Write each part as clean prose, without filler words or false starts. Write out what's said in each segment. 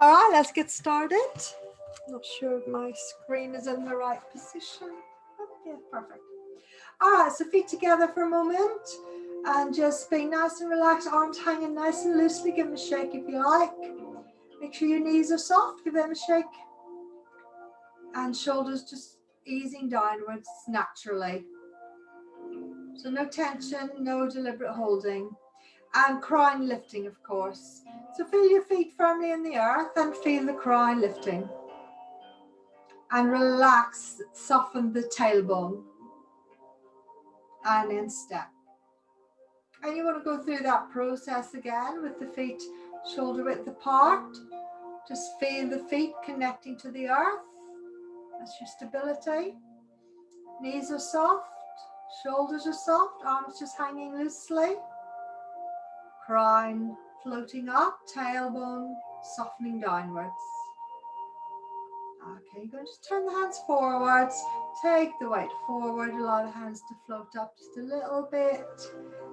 All right, let's get started. Not sure if my screen is in the right position. Oh, yeah, perfect. All right, so feet together for a moment and just being nice and relaxed, arms hanging nice and loosely. Give them a shake if you like. Make sure your knees are soft, give them a shake. And shoulders just easing downwards naturally. So no tension, no deliberate holding. And crown lifting, of course. So feel your feet firmly in the earth and feel the crown lifting. And relax, soften the tailbone. And then step. And you want to go through that process again with the feet shoulder width apart. Just feel the feet connecting to the earth. That's your stability. Knees are soft, shoulders are soft, arms just hanging loosely. Crown floating up, tailbone softening downwards. Okay, you're going to turn the hands forwards, take the weight forward, allow the hands to float up just a little bit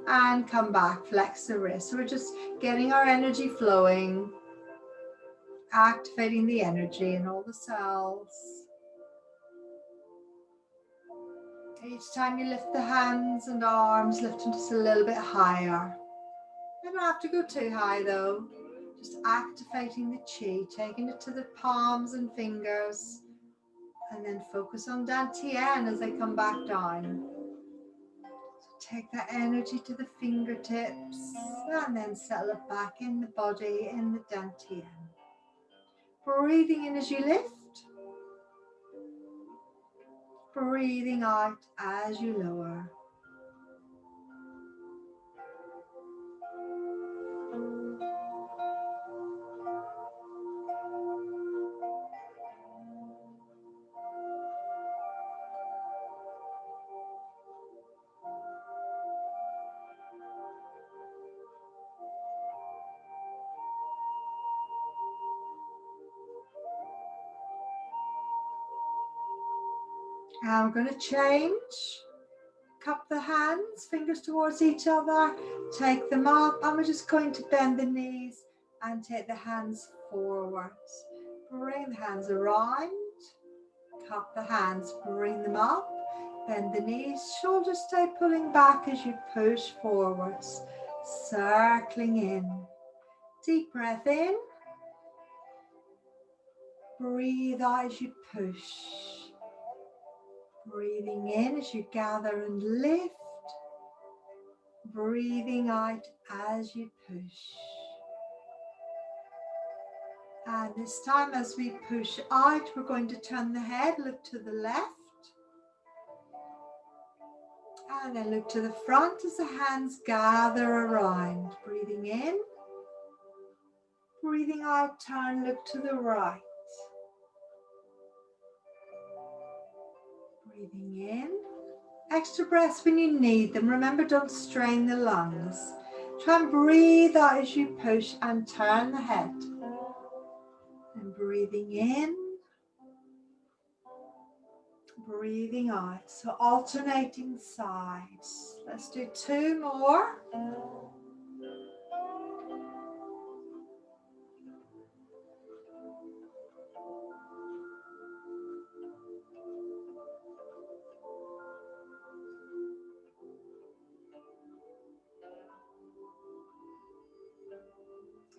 and come back, flex the wrist. So we're just getting our energy flowing, activating the energy in all the cells. Each time you lift the hands and arms, lift them just a little bit higher. You don't have to go too high though. Just activating the chi, taking it to the palms and fingers, and then focus on dantian as they come back down. So take that energy to the fingertips and then settle it back in the body in the dantian. Breathing in as you lift, breathing out as you lower. And we're going to change. Cup the hands, fingers towards each other, take them up, and we're just going to bend the knees and take the hands forwards. Bring the hands around, cup the hands, bring them up, bend the knees, shoulders stay pulling back as you push forwards, circling in. Deep breath in, breathe out as you push. Breathing in as you gather and lift. Breathing out as you push. And this time as we push out, we're going to turn the head, look to the left. And then look to the front as the hands gather around. Breathing in. Breathing out, turn, look to the right. Breathing in. Extra breaths when you need them. Remember, don't strain the lungs. Try and breathe out as you push and turn the head. And breathing in. Breathing out. So alternating sides. Let's do 2 more.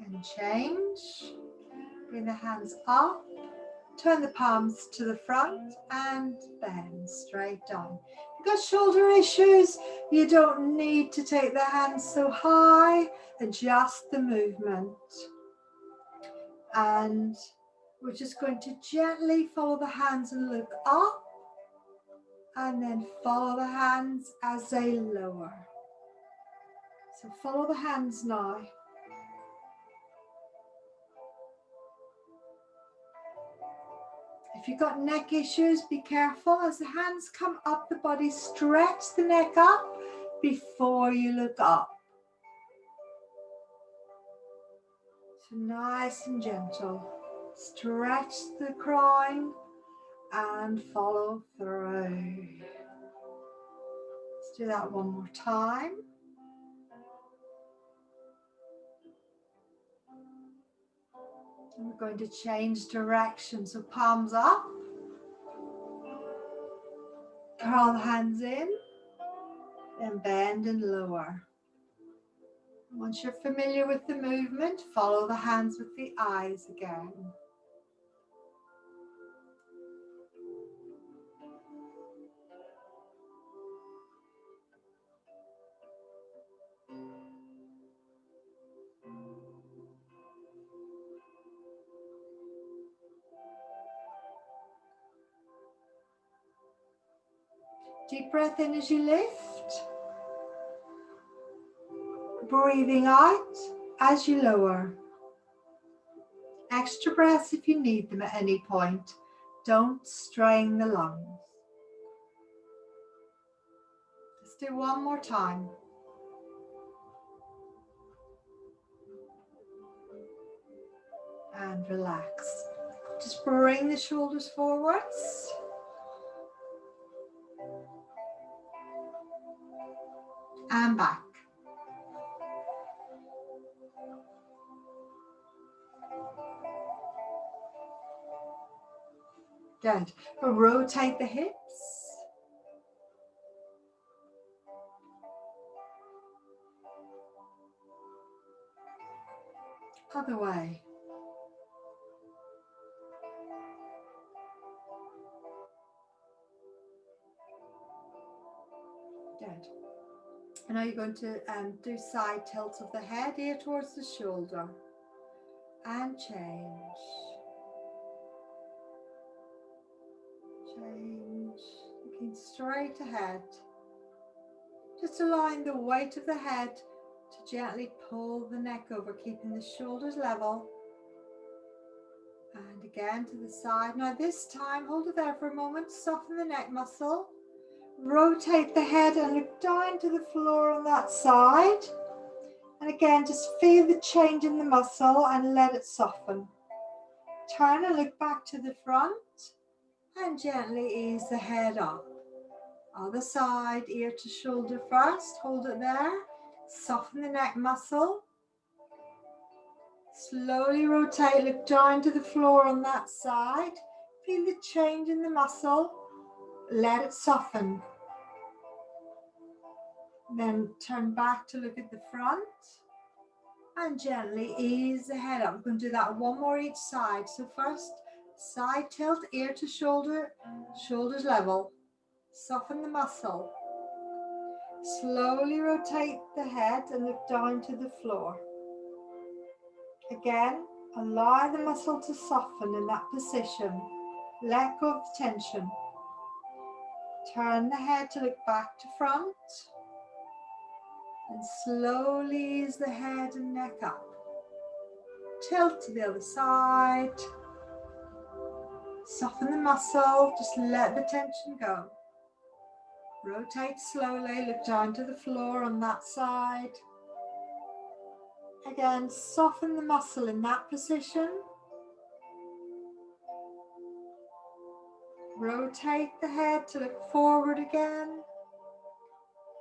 And change. Bring the hands up. Turn the palms to the front and bend straight down. If you've got shoulder issues, you don't need to take the hands so high. Adjust the movement. And we're just going to gently follow the hands and look up. And then follow the hands as they lower. So follow the hands now. If you've got neck issues, be careful. As the hands come up the body, stretch the neck up before you look up. So nice and gentle. Stretch the crown and follow through. Let's do that one more time. And we're going to change direction. So palms up. Curl the hands in. Then bend and lower. Once you're familiar with the movement, follow the hands with the eyes again. Deep breath in as you lift. Breathing out as you lower. Extra breaths if you need them at any point. Don't strain the lungs. Let's do one more time. And relax. Just bring the shoulders forwards. And back. Good. We'll rotate the hips. Other way. Good. And now you're going to do side tilts of the head, ear towards the shoulder. And change. Change. Looking straight ahead. Just allowing the weight of the head to gently pull the neck over, keeping the shoulders level. And again to the side. Now this time, hold it there for a moment, soften the neck muscle. Rotate the head and look down to the floor on that side. And again, just feel the change in the muscle and let it soften. Turn and look back to the front and gently ease the head up. Other side, ear to shoulder first, hold it there. Soften the neck muscle. Slowly rotate, look down to the floor on that side. Feel the change in the muscle. Let it soften. Then turn back to look at the front. And gently ease the head up. We're going to do that one more each side. So first, side tilt, ear to shoulder, shoulders level. Soften the muscle. Slowly rotate the head and look down to the floor. Again, allow the muscle to soften in that position. Let go of the tension. Turn the head to look back to front. And slowly ease the head and neck up. Tilt to the other side. Soften the muscle, just let the tension go. Rotate slowly, look down to the floor on that side. Again, soften the muscle in that position. Rotate the head to look forward again.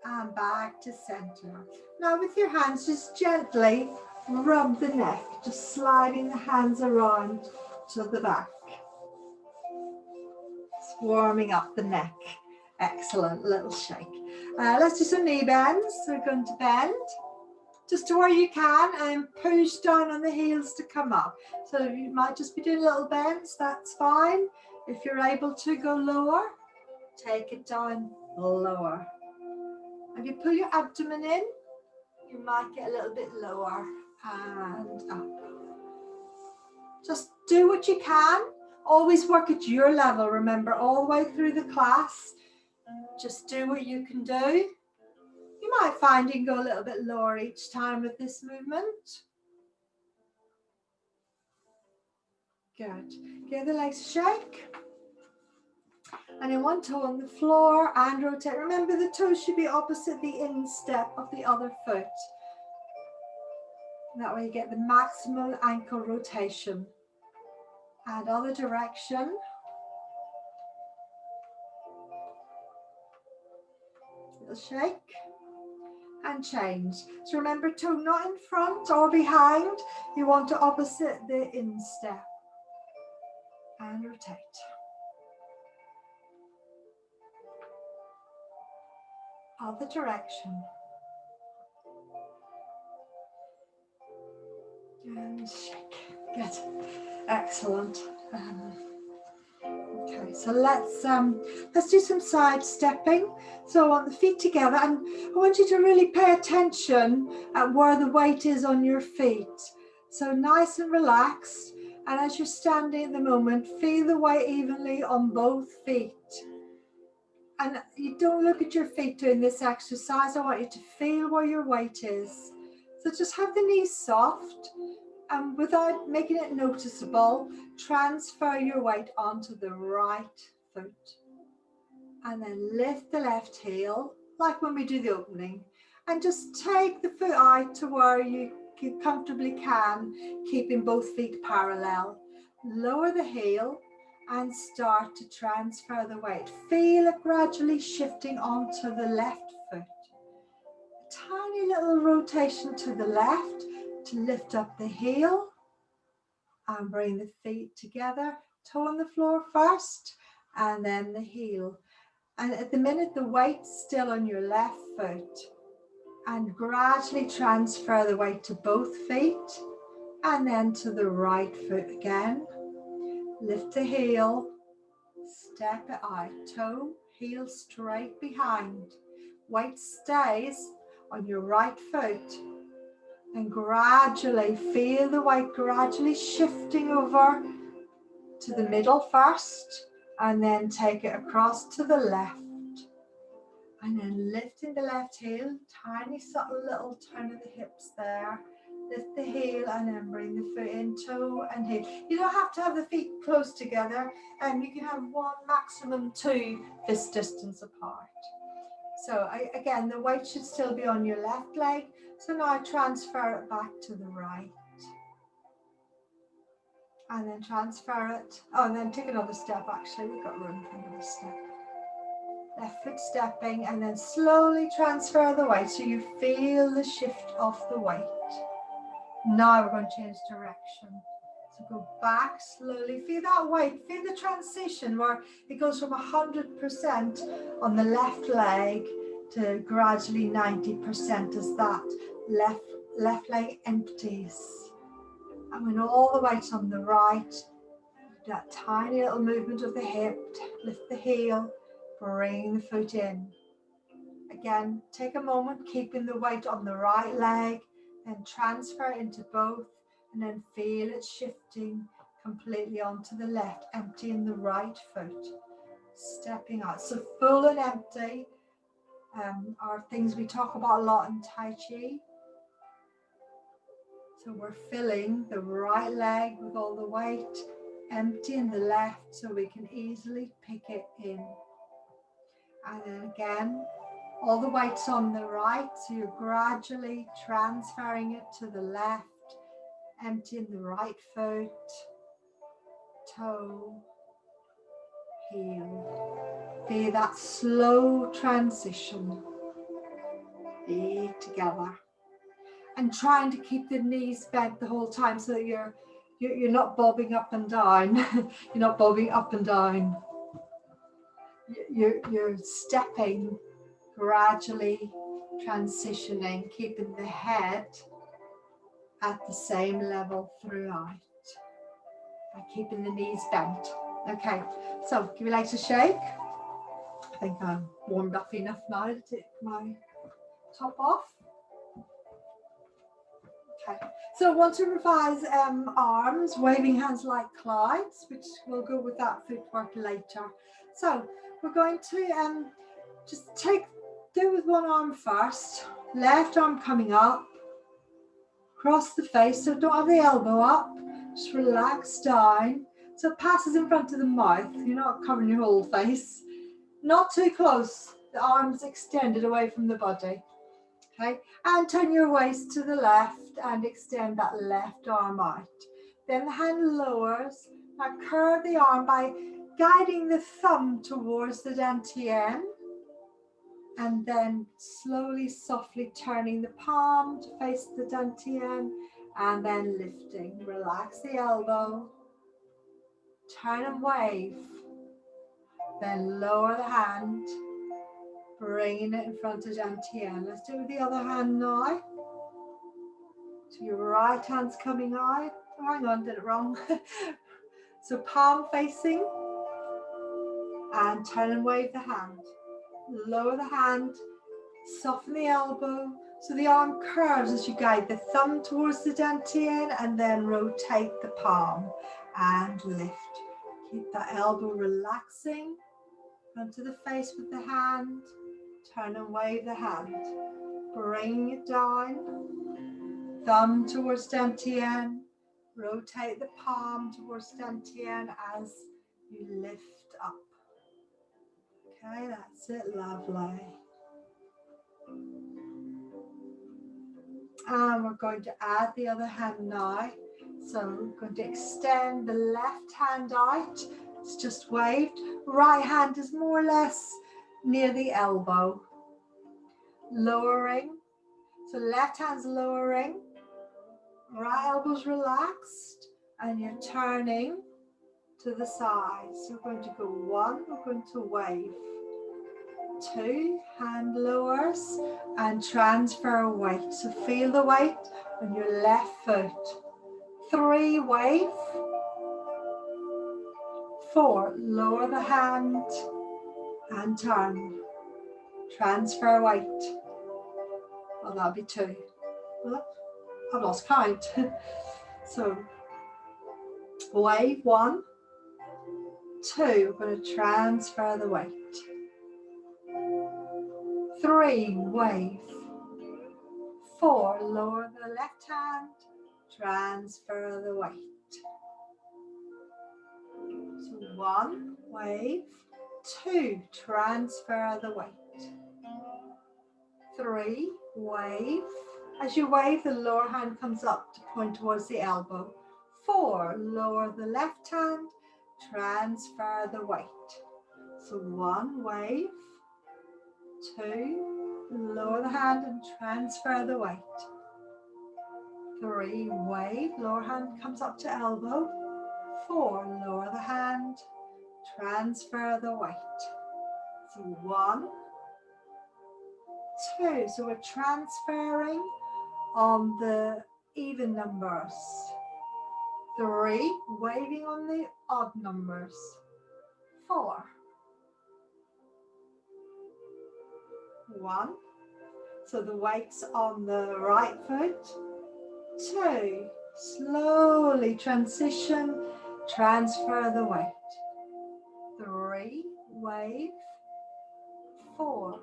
And back to center. Now with your hands, just gently rub the neck, just sliding the hands around to the back. It's warming up the neck. Excellent, little shake. Let's do some knee bends. So we're going to bend just to where you can and push down on the heels to come up. So you might just be doing little bends, that's fine. If you're able to go lower, take it down lower. If you pull your abdomen in, you might get a little bit lower and up. Just do what you can. Always work at your level, remember, all the way through the class. Just do what you can do. You might find you can go a little bit lower each time with this movement. Good. Give the legs a shake. And then one toe on the floor and rotate. Remember, the toes should be opposite the instep of the other foot. That way you get the maximal ankle rotation. And other direction. Little shake. and change. So remember, toe not in front or behind. You want to opposite the instep. And rotate. Other direction. And shake. Good. Excellent. Okay, so let's do some side stepping. So on the feet together, and I want you to really pay attention at where the weight is on your feet. So nice and relaxed, and as you're standing at the moment, feel the weight evenly on both feet. And you don't look at your feet doing this exercise. I want you to feel where your weight is. So just have the knees soft, and without making it noticeable, transfer your weight onto the right foot. And then lift the left heel, like when we do the opening. And just take the foot out to where you comfortably can, keeping both feet parallel. Lower the heel and start to transfer the weight. Feel it gradually shifting onto the left foot. A tiny little rotation to the left to lift up the heel. And bring the feet together, toe on the floor first, and then the heel. And at the minute, the weight's still on your left foot. And gradually transfer the weight to both feet, and then to the right foot again. Lift the heel, step it out, toe, heel straight behind. Weight stays on your right foot. And gradually feel the weight gradually shifting over to the middle first, and then take it across to the left. And then lifting the left heel, tiny subtle little turn of the hips there. Lift the heel and then bring the foot in, toe and heel. You don't have to have the feet close together, and you can have one, maximum two fist distance apart. So again, the weight should still be on your left leg. So now transfer it back to the right. And then transfer it. Oh, and then take another step, actually. We've got room for another step. Left foot stepping, and then slowly transfer the weight so you feel the shift of the weight. Now we're going to change direction. So go back slowly. Feel that weight. Feel the transition where it goes from 100% on the left leg to gradually 90% as that left leg empties. And when all the weight's on the right, that tiny little movement of the hip, lift the heel, bring the foot in. Again, take a moment, keeping the weight on the right leg, then transfer into both, and then feel it shifting completely onto the left, emptying the right foot, stepping out. So full and empty are things we talk about a lot in Tai Chi. So we're filling the right leg with all the weight, emptying the left so we can easily pick it in. And then again, all the weight's on the right, so you're gradually transferring it to the left, emptying the right foot, toe, heel. Feel that slow transition. Feet together. And trying to keep the knees bent the whole time so that you're not bobbing up and down. You're not bobbing up and down. You're stepping, gradually transitioning, keeping the head at the same level throughout, by keeping the knees bent. Okay, so give your legs a shake. I think I'm warmed up enough now to take my top off. Okay, so I want to revise arms, waving hands like clouds, which will go with that footwork later. So we're going to just do with one arm first, left arm coming up, cross the face, so don't have the elbow up, just relax down. So it passes in front of the mouth, you're not covering your whole face. Not too close, the arms extended away from the body. Okay, and turn your waist to the left and extend that left arm out. Then the hand lowers. Now curve the arm by guiding the thumb towards the dantian. And then slowly, softly turning the palm to face the dantian, and then lifting. Relax the elbow. Turn and wave. Then lower the hand, bringing it in front of dantian. Let's do it with the other hand now. So your right hand's coming out. Oh, hang on, did it wrong. So palm facing, and turn and wave the hand. Lower the hand, soften the elbow. So the arm curves as you guide the thumb towards the dantian, and then rotate the palm and lift. Keep that elbow relaxing. Front to the face with the hand. Turn and wave the hand. Bring it down. Thumb towards dantian. Rotate the palm towards dantian as you lift up. Okay, that's it, lovely. And we're going to add the other hand now. So we're going to extend the left hand out. It's just waved. Right hand is more or less near the elbow. Lowering. So left hand's lowering. Right elbow's relaxed. And you're turning to the side. So we're going to go 1, we're going to wave. 2, hand lowers and transfer weight. So feel the weight on your left foot. 3, wave. 4, lower the hand and turn. Transfer weight. Well, that'll be 2. Well, I've lost count. So wave 1, 2, we're going to transfer the weight. 3, wave. 4, lower the left hand, transfer the weight. So 1, wave. 2, transfer the weight. 3, wave. As you wave, the lower hand comes up to point towards the elbow. 4, lower the left hand, transfer the weight. So 1, wave. 2, lower the hand and transfer the weight. 3, wave, lower hand comes up to elbow. 4, lower the hand, transfer the weight. So 1, 2, so we're transferring on the even numbers. 3, waving on the odd numbers. 4, 1, so the weight's on the right foot. 2, slowly transition, transfer the weight. 3, wave. 4,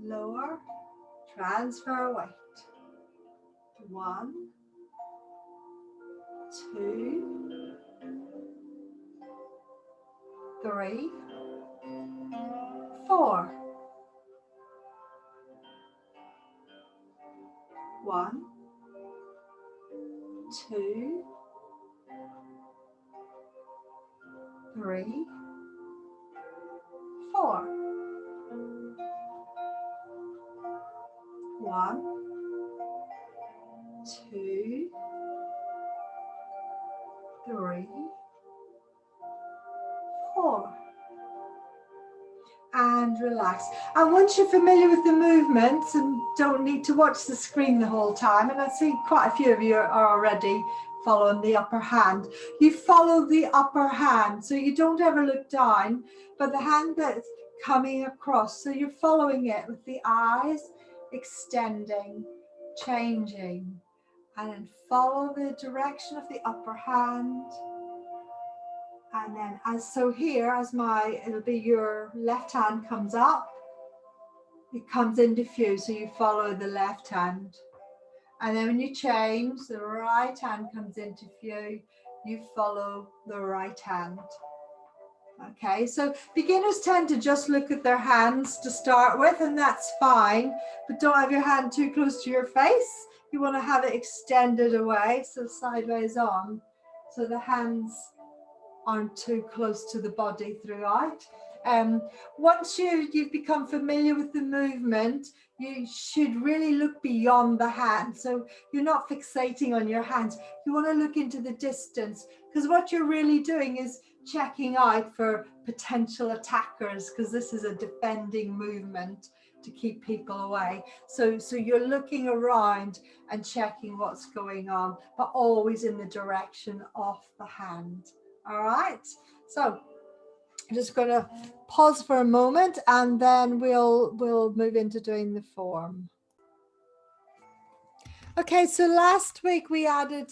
lower, transfer weight. 1, 2, 3, 4. 1, 2, 3, 4. 1, 2, 3, 4. And relax. And once you're familiar with the movements and don't need to watch the screen the whole time, and I see quite a few of you are already following the upper hand, you follow the upper hand, so you don't ever look down, but the hand that's coming across, so you're following it with the eyes extending, changing, and then follow the direction of the upper hand. And then it'll be your left hand comes up, it comes into view, so you follow the left hand. And then when you change, the right hand comes into view, you follow the right hand. Okay, so beginners tend to just look at their hands to start with, and that's fine, but don't have your hand too close to your face. You want to have it extended away, so sideways on, so the hands aren't too close to the body throughout. Once you've become familiar with the movement, you should really look beyond the hand. So you're not fixating on your hands. You want to look into the distance, because what you're really doing is checking out for potential attackers, because this is a defending movement to keep people away. So you're looking around and checking what's going on, but always in the direction of the hand. All right. So I'm just going to pause for a moment, and then we'll move into doing the form. Okay, so last week we added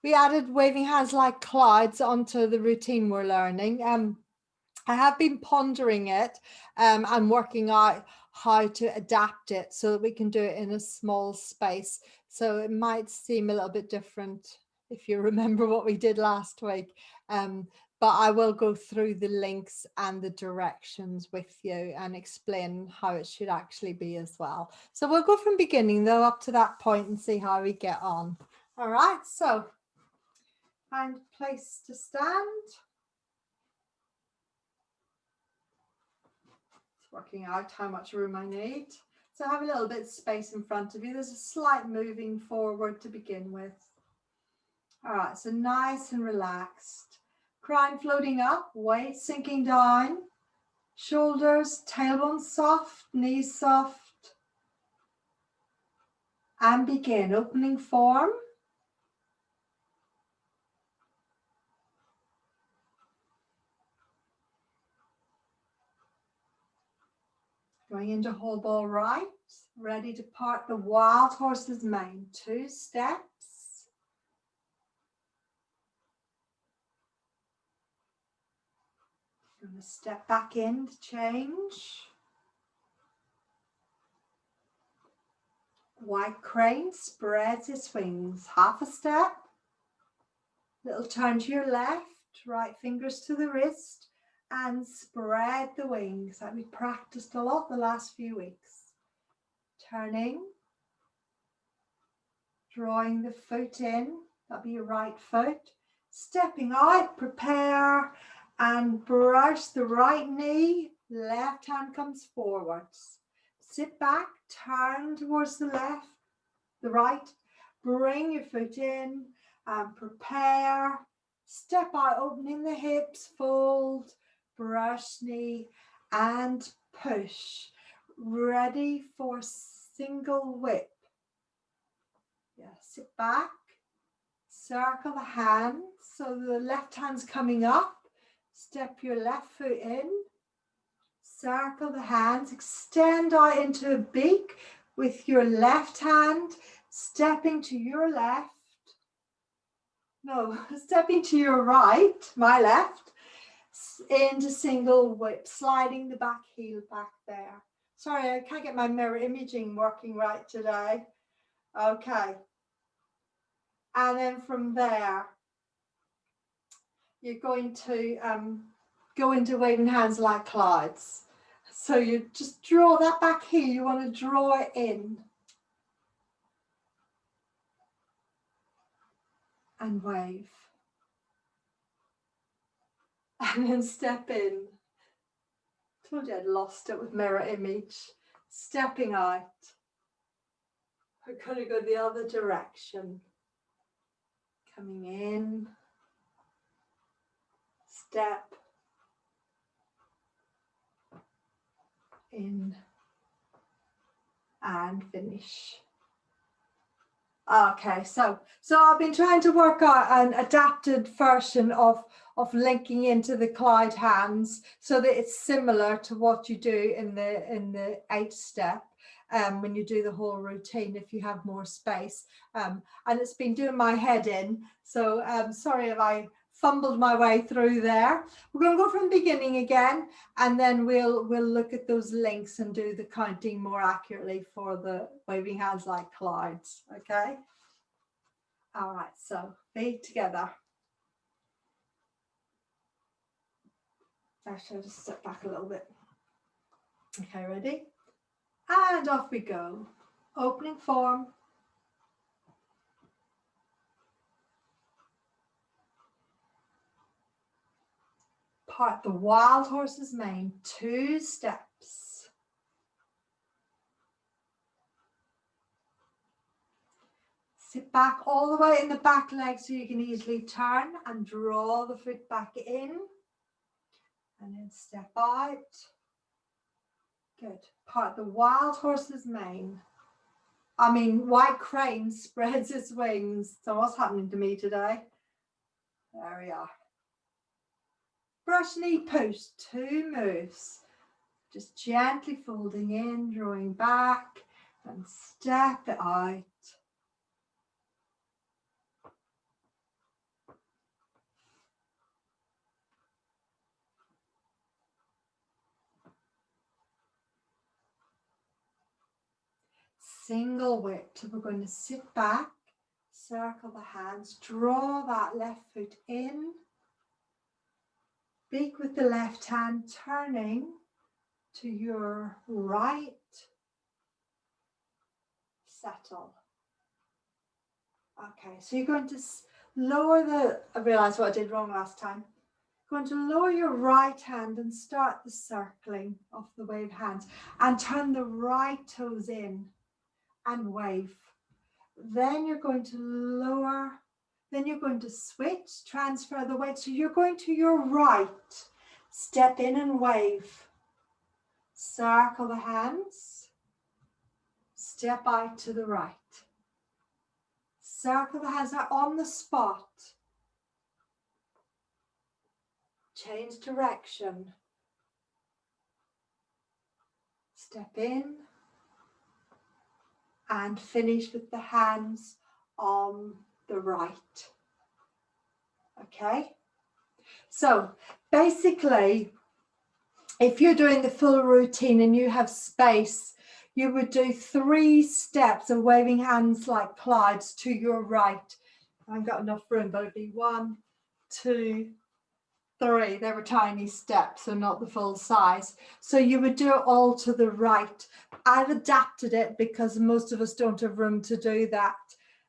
waving hands like clouds onto the routine we're learning. I have been pondering it and working out how to adapt it so that we can do it in a small space. So it might seem a little bit different if you remember what we did last week. But I will go through the links and the directions with you and explain how it should actually be as well. So we'll go from beginning though up to that point and see how we get on. All right, so find a place to stand. Working out how much room I need. So have a little bit of space in front of you. There's a slight moving forward to begin with. All right, so nice and relaxed. Crown floating up, weight sinking down. Shoulders, tailbone soft, knees soft. And begin. Opening form. Going into whole ball right. Ready to part the wild horse's mane. 2 steps. Going to step back in to change. White crane spreads his wings. Half a step. Little turn to your left. Right fingers to the wrist. And spread the wings. That we practiced a lot the last few weeks. Turning. Drawing the foot in. That'll be your right foot. Stepping out. Prepare. And brush the right knee. Left hand comes forwards. Sit back. Turn towards the left. The right. Bring your foot in and prepare. Step out, opening the hips, fold, brush knee and push. Ready for single whip. Yeah, sit back, circle the hands. So the left hand's coming up. Step your left foot in. Circle the hands, extend out into a beak with your left hand, stepping to your left. No, stepping to your right, my left, into single whip, sliding the back heel back there. Sorry, I can't get my mirror imaging working right today. Okay. And then from there, you're going to go into waving hands like clouds. So you just draw that back heel, you want to draw it in. And wave. And then step in. Told you I'd lost it with mirror image. Stepping out. We're going to go the other direction. Coming in. Step. In. And finish. Okay, so I've been trying to work out an adapted version of linking into the cloud hands so that it's similar to what you do in the 8 step when you do the whole routine if you have more space. And it's been doing my head in, so sorry if I fumbled my way through there. We're going to go from the beginning again, and then we'll look at those links and do the counting more accurately for the waving hands like clouds. Okay. All right. So feet together. Actually, I'll just step back a little bit. Okay, ready? And off we go. Opening form. part the wild horse's mane, 2 steps. Sit back all the way in the back leg so you can easily turn and draw the foot back in. And then step out. Good. Part the wild horse's mane. I mean, white crane spreads its wings. So what's happening to me today? There we are. Brush knee push, 2 moves. Just gently folding in, drawing back, and step it out. Single whip. So we're going to sit back, circle the hands, draw that left foot in. Beak with the left hand, turning to your right. Settle. Okay, so you're going to lower the, I realised what I did wrong last time. Going to lower your right hand and start the circling of the wave hands and turn the right toes in and wave. Then you're going to lower, then you're going to switch, transfer the weight. So you're going to your right, step in and wave. Circle the hands, step out to the right. Circle the hands, now on the spot. Change direction. Step in and finish with the hands on the right. Okay? So basically, if you're doing the full routine and you have space, you would do 3 steps of waving hands like clouds to your right. I haven't got enough room, but it'd be 1, 2, 3. They were tiny steps, so not the full size. So you would do it all to the right. I've adapted it because most of us don't have room to do that.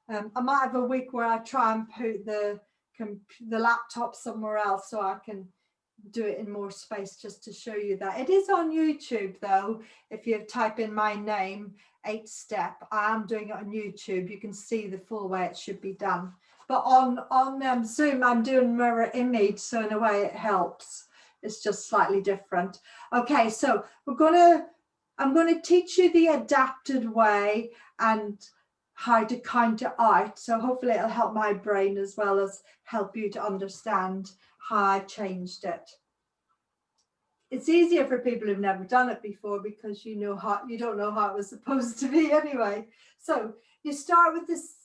I might have a week where I try and put the laptop somewhere else so I can do it in more space just to show you that. It is on YouTube though. If you type in my name, 8 step, I am doing it on YouTube. You can see the full way it should be done. But on Zoom, I'm doing mirror image, so in a way it helps. It's just slightly different. Okay, so I'm gonna teach you the adapted way and how to count it out. So hopefully it'll help my brain as well as help you to understand how I changed it. It's easier for people who've never done it before because you don't know how it was supposed to be anyway. So you start with this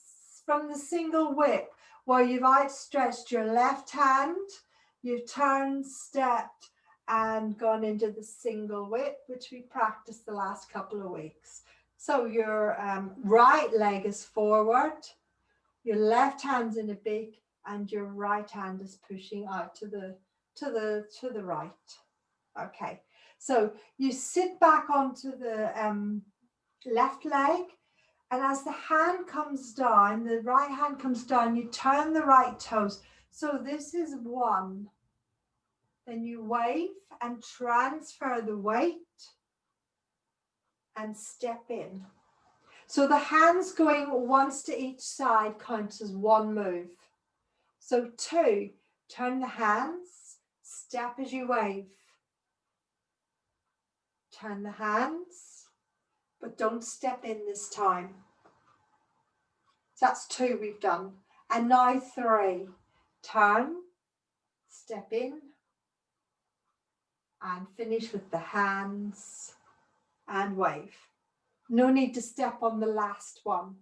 from the single whip where you've outstretched your left hand, you've turned, stepped, and gone into the single whip, which we practiced the last couple of weeks. So your right leg is forward, your left hand's in a beak, and your right hand is pushing out to the right. Okay, so you sit back onto the left leg, and as the hand comes down, the right hand comes down, you turn the right toes. So this is 1. Then you wave and transfer the weight and step in. So the hands going once to each side counts as 1 move. So 2, turn the hands, step as you wave. Turn the hands, but don't step in this time. So that's 2 we've done. And now 3, turn, step in, and finish with the hands and wave. No need to step on the last one,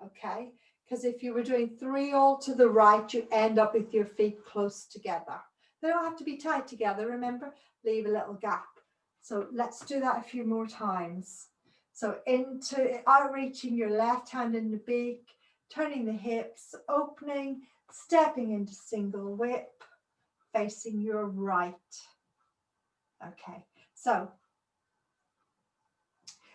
okay? Because if you were doing 3 all to the right, you end up with your feet close together. They don't have to be tight together, remember? Leave a little gap. So let's do that a few more times. So into outreaching your left hand in the beak, turning the hips, opening, stepping into single whip, facing your right. Okay, so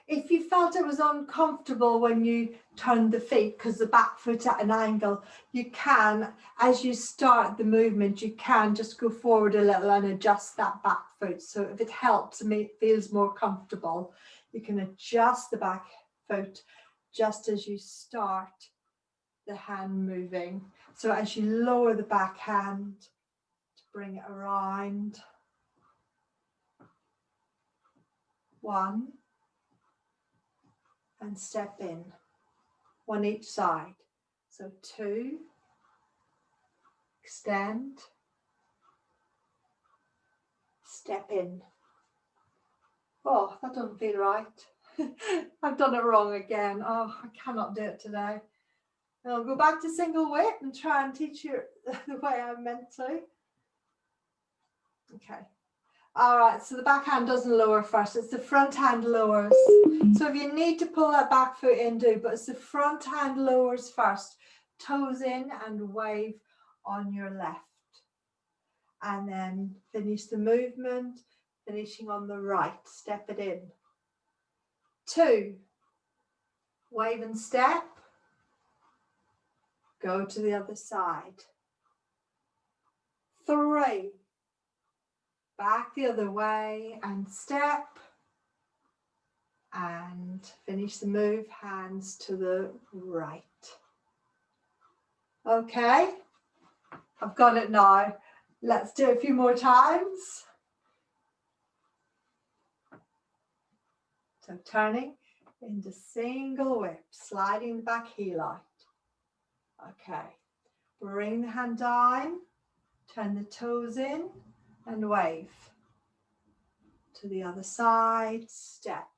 If you felt it was uncomfortable when you turned the feet because the back foot's at an angle, you can, as you start the movement, you can just go forward a little and adjust that back foot. So if it helps and it feels more comfortable, you can adjust the back foot just as you start the hand moving. So as you lower the back hand to bring it around. 1. And step in, 1 each side. So 2, extend, step in. Oh, that doesn't feel right. I've done it wrong again. Oh, I cannot do it today. I'll go back to single whip and try and teach you the way I meant to. Okay. All right, so the back hand doesn't lower first, it's the front hand lowers. So if you need to pull that back foot in, do, but it's the front hand lowers first. Toes in and wave on your left. And then finish the movement, finishing on the right, step it in. 2, wave and step, go to the other side. 3, back the other way and step. And finish the move, hands to the right. Okay, I've got it now. Let's do it a few more times. So turning into single whip, sliding the back heel out. Okay, bring the hand down, turn the toes in and wave. To the other side, step.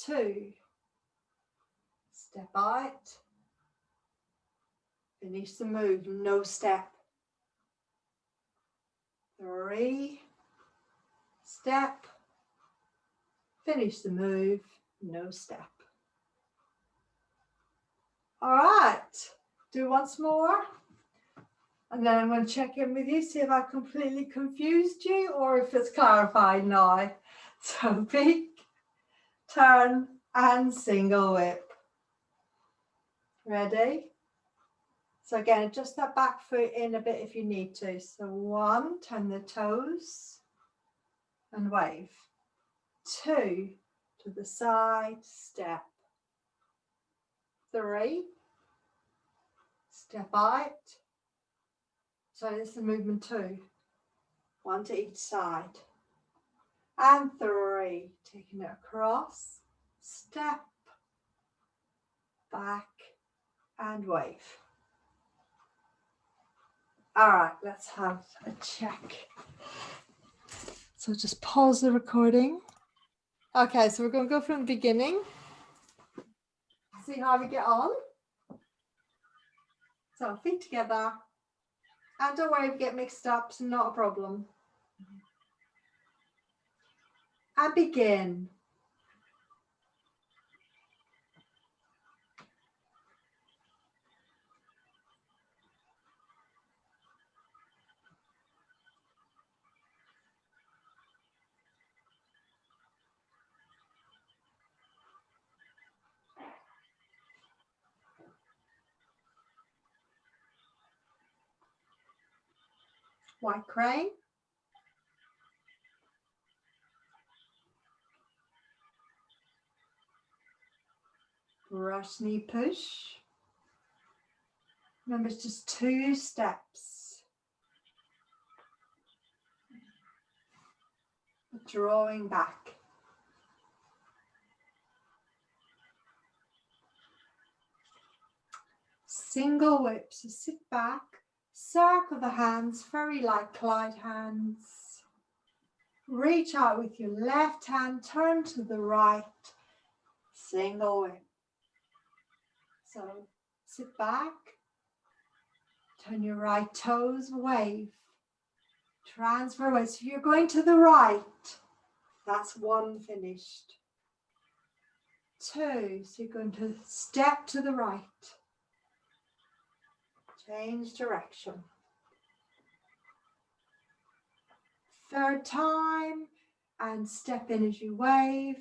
2, step out. Finish the move, no step. 3, step. Finish the move, no step. All right, do once more. And then I'm going to check in with you, see if I completely confused you or if it's clarified now. So peek, turn, and single whip. Ready? So again, adjust that back foot in a bit if you need to. So 1, turn the toes and wave. 2, to the side, step. 3, step out. So this is movement 2. 1 to each side. And 3, taking it across, step, back, and wave. All right, let's have a check. So just pause the recording. Okay, so we're going to go from the beginning. See how we get on. So feet together. And don't worry if you get mixed up, it's not a problem. And begin. White crane. Brush knee push. Remember, it's just 2 steps. Drawing back. Single whip. So sit back, circle the hands, very light glide hands. Reach out with your left hand, turn to the right, single whip. So sit back, turn your right toes, wave, transfer away. So you're going to the right, that's 1 finished. 2, so you're going to step to the right, change direction. 3rd time, and step in as you wave,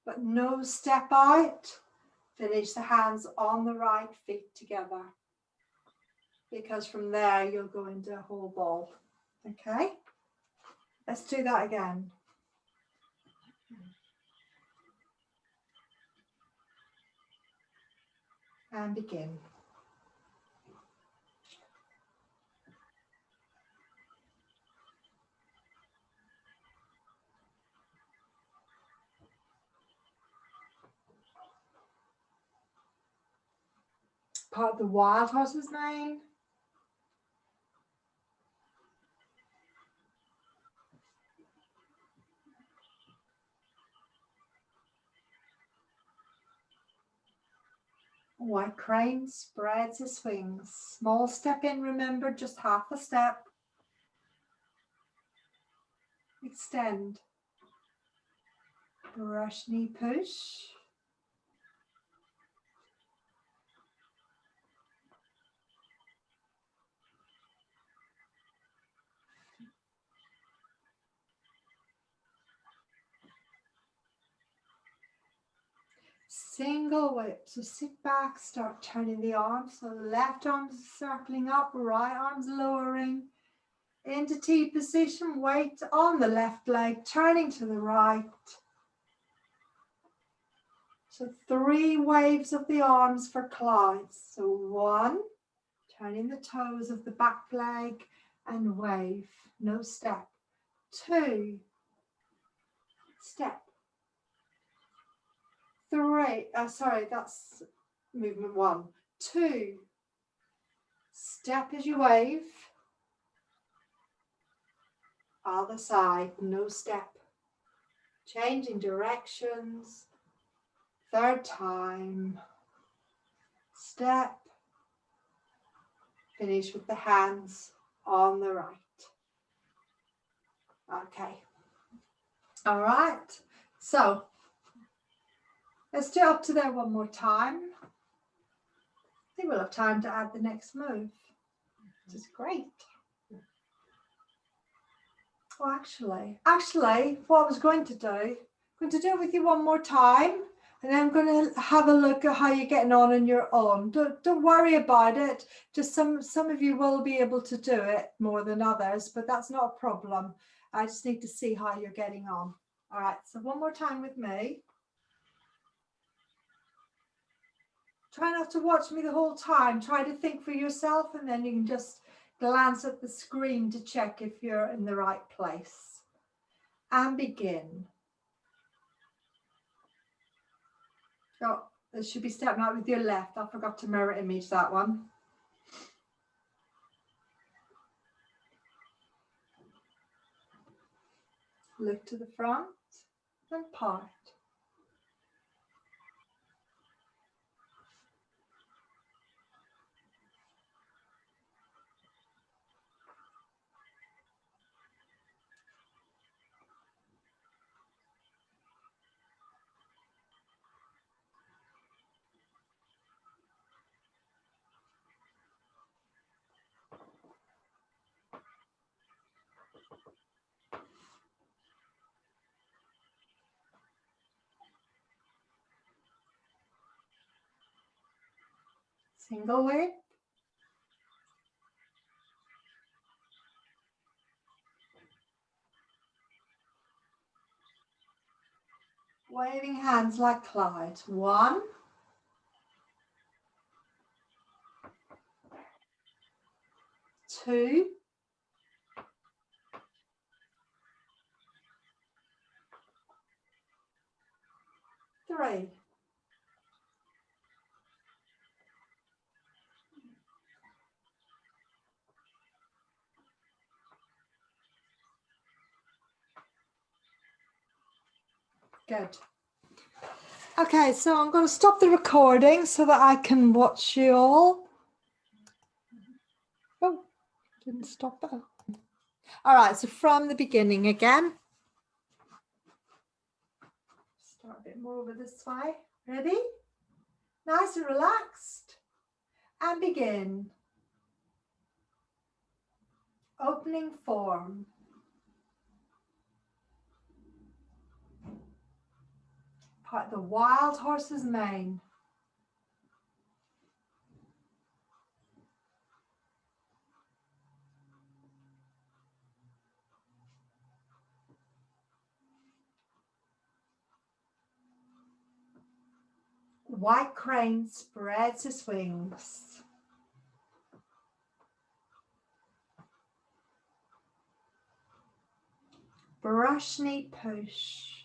but no step out. Finish the hands on the right feet together, because from there you'll go into a whole ball. Okay, let's do that again. And begin. Part of the wild horse's mane. White crane spreads his wings. Small step in, remember, just half a step. Extend. Brush knee push. Single whip. So sit back, start turning the arms. So left arm's circling up, right arm's lowering. Into T position, weight on the left leg, turning to the right. So 3 waves of the arms for clouds. So 1, turning the toes of the back leg and wave, no step. 2, step. 3, sorry, that's movement 1. 2, step as you wave. Other side, no step. Changing directions. 3rd time. Step. Finish with the hands on the right. Okay. All right. So let's do up to there one more time. I think we'll have time to add the next move, which is great. Oh, actually, what I was going to do it with you one more time, and then I'm going to have a look at how you're getting on your own. Don't worry about it. Just some of you will be able to do it more than others, but that's not a problem. I just need to see how you're getting on. All right, so one more time with me. Try not to watch me the whole time. Try to think for yourself, and then you can just glance at the screen to check if you're in the right place. And begin. Oh, it should be stepping out with your left. I forgot to mirror image that one. Look to the front and part. Single whip. Waving hands like clouds. 1, 2, 3. Good. Okay, so I'm going to stop the recording so that I can watch you all. Oh, didn't stop that. All right, so from the beginning again. Start a bit more over this way. Ready? Nice and relaxed. And begin. Opening form. Part the wild horse's mane. White crane spreads his wings. Brush knee push.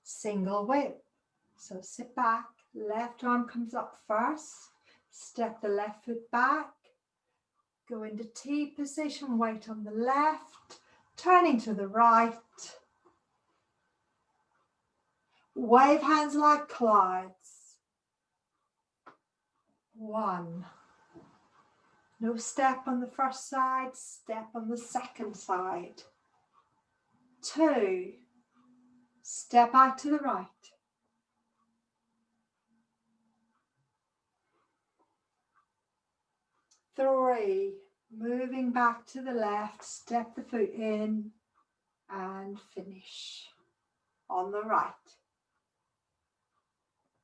Single whip. So sit back, left arm comes up first, step the left foot back, go into T position, weight on the left, turning to the right. Wave hands like clouds. 1. No step on the first side, step on the second side. 2. Step out to the right. 3. Moving back to the left, step the foot in and finish on the right.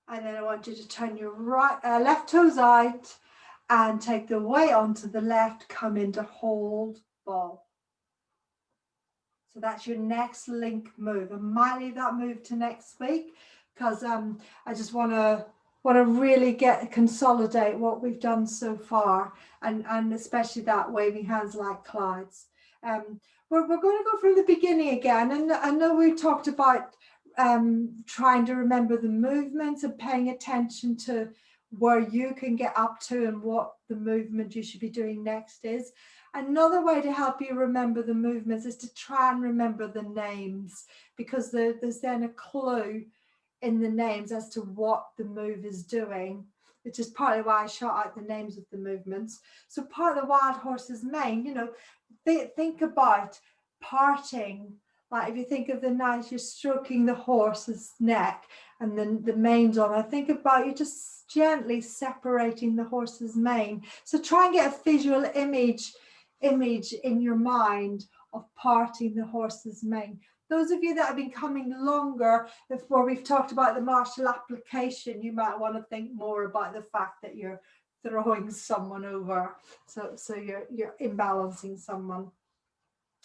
And then I want you to turn your left toes out and take the weight onto the left, come into hold ball. So that's your next link move. I might leave that move to next week because I just want to really consolidate what we've done so far, and especially that waving hands like clouds. We're going to go from the beginning again, and I know we talked about trying to remember the movements and paying attention to where you can get up to and what the movement you should be doing next is. Another way to help you remember the movements is to try and remember the names, because there's then a clue in the names as to what the move is doing, which is partly why I shout out the names of the movements. So part of the wild horse's mane, you know, think about parting. Like if you think of the knife, you're stroking the horse's neck and then the mane's on. I think about you just gently separating the horse's mane. So try and get a visual image in your mind of parting the horse's mane. Those of you that have been coming longer, where we've talked about the martial application, you might want to think more about the fact that you're throwing someone over. So you're imbalancing someone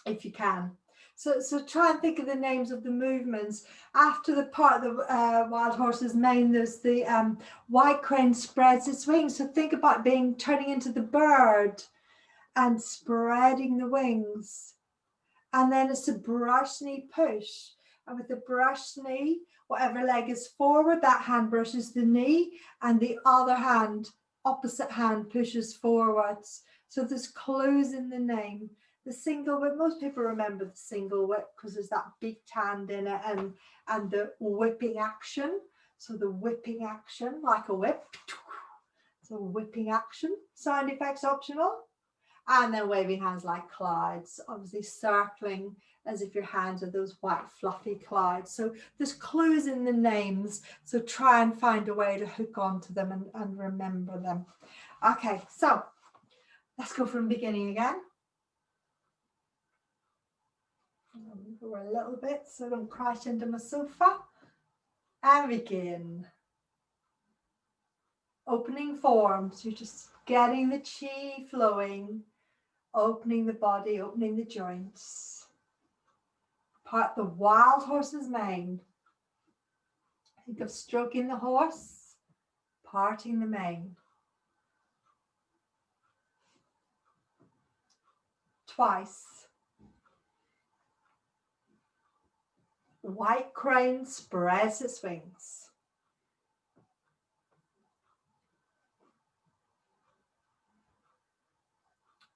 if you can. So try and think of the names of the movements. After the part of the wild horse's mane, there's the white crane spreads its wings. So think about turning into the bird and spreading the wings. And then it's a brush knee push. And with the brush knee, whatever leg is forward, that hand brushes the knee, and the other hand, opposite hand, pushes forwards. So there's clues in the name. The single whip, most people remember the single whip because there's that big hand in it, and the whipping action. So the whipping action, like a whip. So whipping action, sound effects optional. And then waving hands like clouds, obviously circling as if your hands are those white fluffy clouds. So there's clues in the names. So try and find a way to hook onto them and remember them. Okay, so let's go from the beginning again. Move over a little bit so I don't crash into my sofa. And begin. Opening form. So you're just getting the chi flowing. Opening the body, opening the joints. Part the wild horse's mane. Think of stroking the horse, parting the mane. Twice. White crane spreads its wings.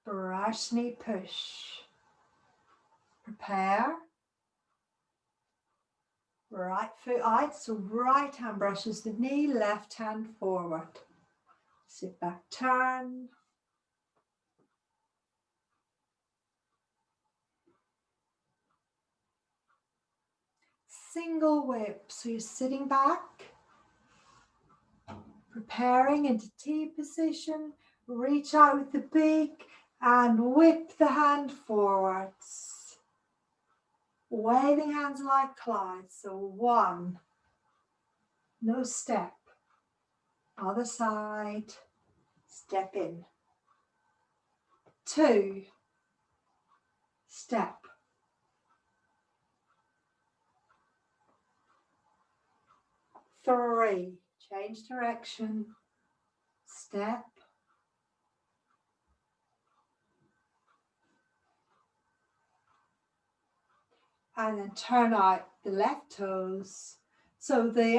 Brush knee push. Prepare. Right foot out, so right hand brushes the knee, left hand forward. Sit back, turn. single whip. So you're sitting back, preparing into T position, reach out with the beak and whip the hand forwards. Waving hands like clouds. So 1, no step. Other side, step in. 2, step. 3, change direction, step. And then turn out the left toes. So the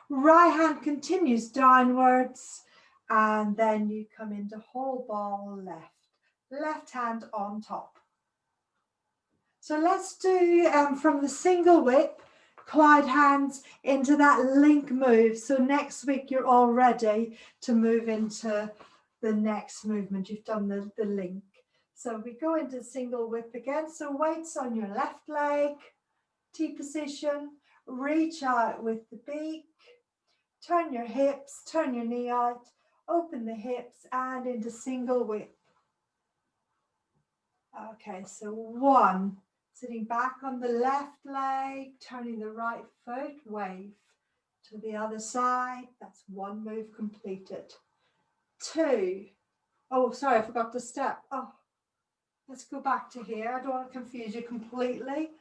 right hand continues downwards, and then you come into whole ball left hand on top. So let's do from the single whip, cloud hands into that link move. So next week you're all ready to move into the next movement. You've done the link. So we go into single whip again. So weights on your left leg, T position, reach out with the beak, turn your hips, turn your knee out, open the hips and into single whip. Okay, so 1, sitting back on the left leg, turning the right foot, wave to the other side. That's 1 move completed. 2, oh, sorry, I forgot to step. Oh, let's go back to here. I don't want to confuse you completely.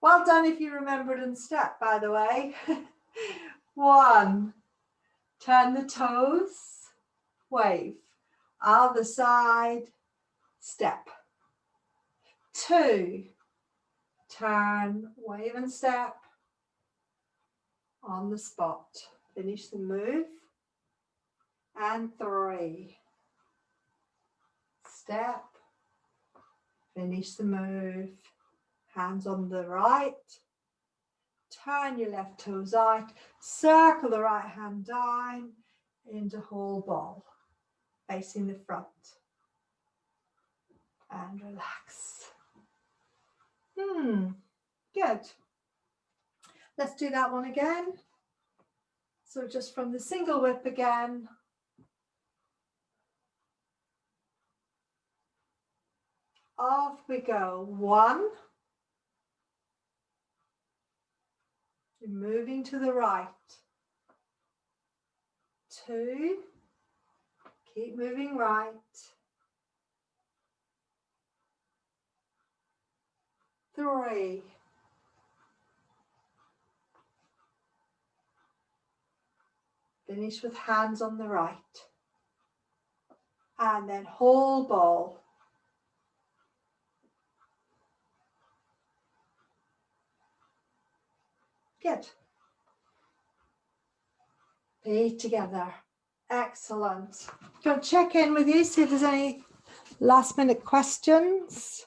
Well done if you remembered and step, by the way. 1, turn the toes, wave. Other side, step. 2, turn, wave and step on the spot. Finish the move. And 3, step, finish the move. Hands on the right, turn your left toes out, circle the right hand down into whole ball, facing the front. And relax. Good. Let's do that one again. So just from the single whip again. Off we go. 1. You're moving to the right. 2. Keep moving right. 3. Finish with hands on the right. And then whole ball. Good. Feet together. Excellent. Going to check in with you, see if there's any last minute questions.